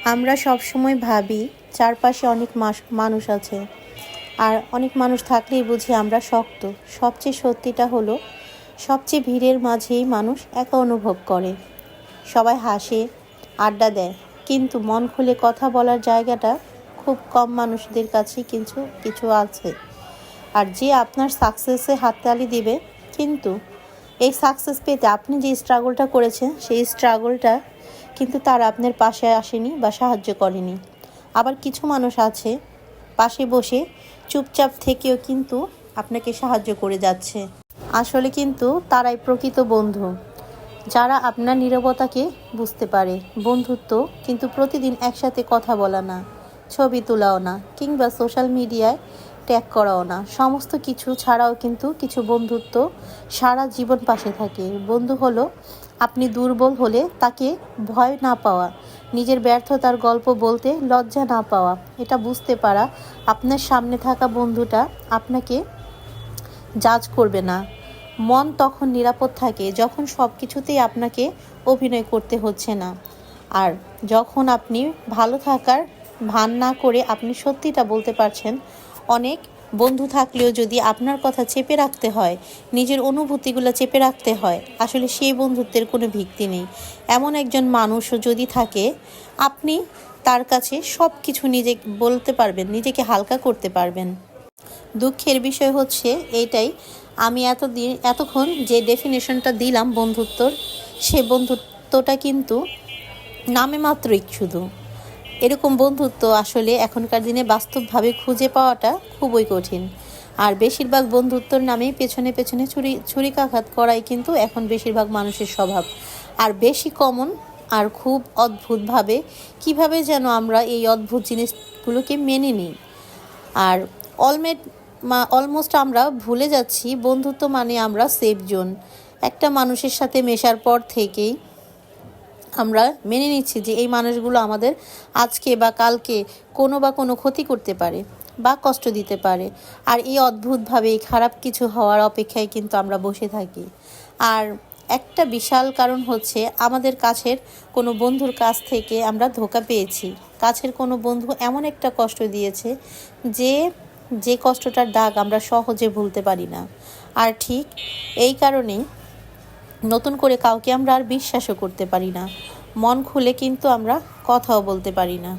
আমরা সব সময় ভাবি চারপাশে অনেক মানুষ আছে, আর অনেক মানুষ থাকলেই বুঝি আমরা শক্ত। সবচেয়ে সত্যিটা হলো, সবচেয়ে ভিড়ের মাঝেই মানুষ একা অনুভব করে। সবাই হাসে, আড্ডা দেয়, কিন্তু মন খুলে কথা বলার জায়গাটা খুব কম মানুষদের কাছেই কিছু কিছু আছে। আর যে আপনার সাকসেসে হাততালি দিবে, কিন্তু এই সাকসেস পেতে আপনি যে স্ট্রাগলটা করেছেন সেই স্ট্রাগলটা কিন্তু তারা আপনার পাশে আসেনি বা সাহায্য করেনি। আবার কিছু মানুষ আছে পাশে বসে চুপচাপ থেকেও কিন্তু আপনাকে সাহায্য করে যাচ্ছে। আসলে কিন্তু তারাই প্রকৃত বন্ধু, যারা আপনার নীরবতাকে বুঝতে পারে। বন্ধুত্ব কিন্তু প্রতিদিন একসাথে কথা বলা না, ছবি তোলাও না, কিংবা সোশ্যাল মিডিয়ায় ট্যাগ করাও না। সমস্ত কিছু ছাড়াও কিন্তু কিছু বন্ধুত্ব সারা জীবন পাশে থাকে। বন্ধু হলো আপনি দুর্বল হলে তাকে ভয় না পাওয়া, নিজের ব্যর্থতার গল্প বলতে লজ্জা না পাওয়া, এটা বুঝতে পারা আপনার সামনে থাকা বন্ধুটা আপনাকে জাজ করবে না। মন তখন নিরাপদ থাকে যখন সব কিছুতেই আপনাকে অভিনয় করতে হচ্ছে না। আর যখন আপনি ভালো থাকার ভান না করে আপনি সত্যিটা বলতে পারছেন। অনেক বন্ধু থাকলেও যদি আপনার কথা চেপে রাখতে হয়, নিজের অনুভূতিগুলো চেপে রাখতে হয়, আসলে সেই বন্ধুত্বের কোনো ভিত্তি নেই। এমন একজন মানুষও যদি থাকে, আপনি তার কাছে সব কিছু নিজে বলতে পারবেন, নিজেকে হালকা করতে পারবেন। দুঃখের বিষয় হচ্ছে এইটাই, আমি এতক্ষণ যে ডেফিনেশনটা দিলাম বন্ধুত্বর, সে বন্ধুত্বটা কিন্তু নামে মাত্রই শুধু। এরকম বন্ধুত্ব আসলে এখনকার দিনে বাস্তবভাবে খুঁজে পাওয়াটা খুবই কঠিন। আর বেশিরভাগ বন্ধুত্বর নামেই পেছনে পেছনে ছুরিকাঘাত করাই কিন্তু এখন বেশিরভাগ মানুষের স্বভাব। আর বেশি কমন, আর খুব অদ্ভুতভাবে কিভাবে যেন আমরা এই অদ্ভুত জিনিসগুলোকে মেনে নিই। আর অলমোস্ট আমরা ভুলে যাচ্ছি বন্ধুত্ব মানে আমরা সেফ জোন। একটা মানুষের সাথে মেশার পর থেকেই আমরা মেনে নিচ্ছি যে এই মানুষগুলো আমাদের আজকে বা কালকে কোনো ক্ষতি করতে পারে বা কষ্ট দিতে পারে। আর এই অদ্ভুতভাবে খারাপ কিছু হওয়ার অপেক্ষায় কিন্তু আমরা বসে থাকি। আর একটা বিশাল কারণ হচ্ছে, আমাদের কাছের কোনো বন্ধুর কাছ থেকে আমরা ধোঁকা পেয়েছি। কাছের কোনো বন্ধু এমন একটা কষ্ট দিয়েছে যে কষ্টটার দাগ আমরা সহজে ভুলতে পারি না। আর ঠিক এই কারণেই নতুন করে কাউকে আমরা আর বিশ্বাসও করতে পারি না। মন খুলে কিন্তু আমরা কথাও বলতে পারি না।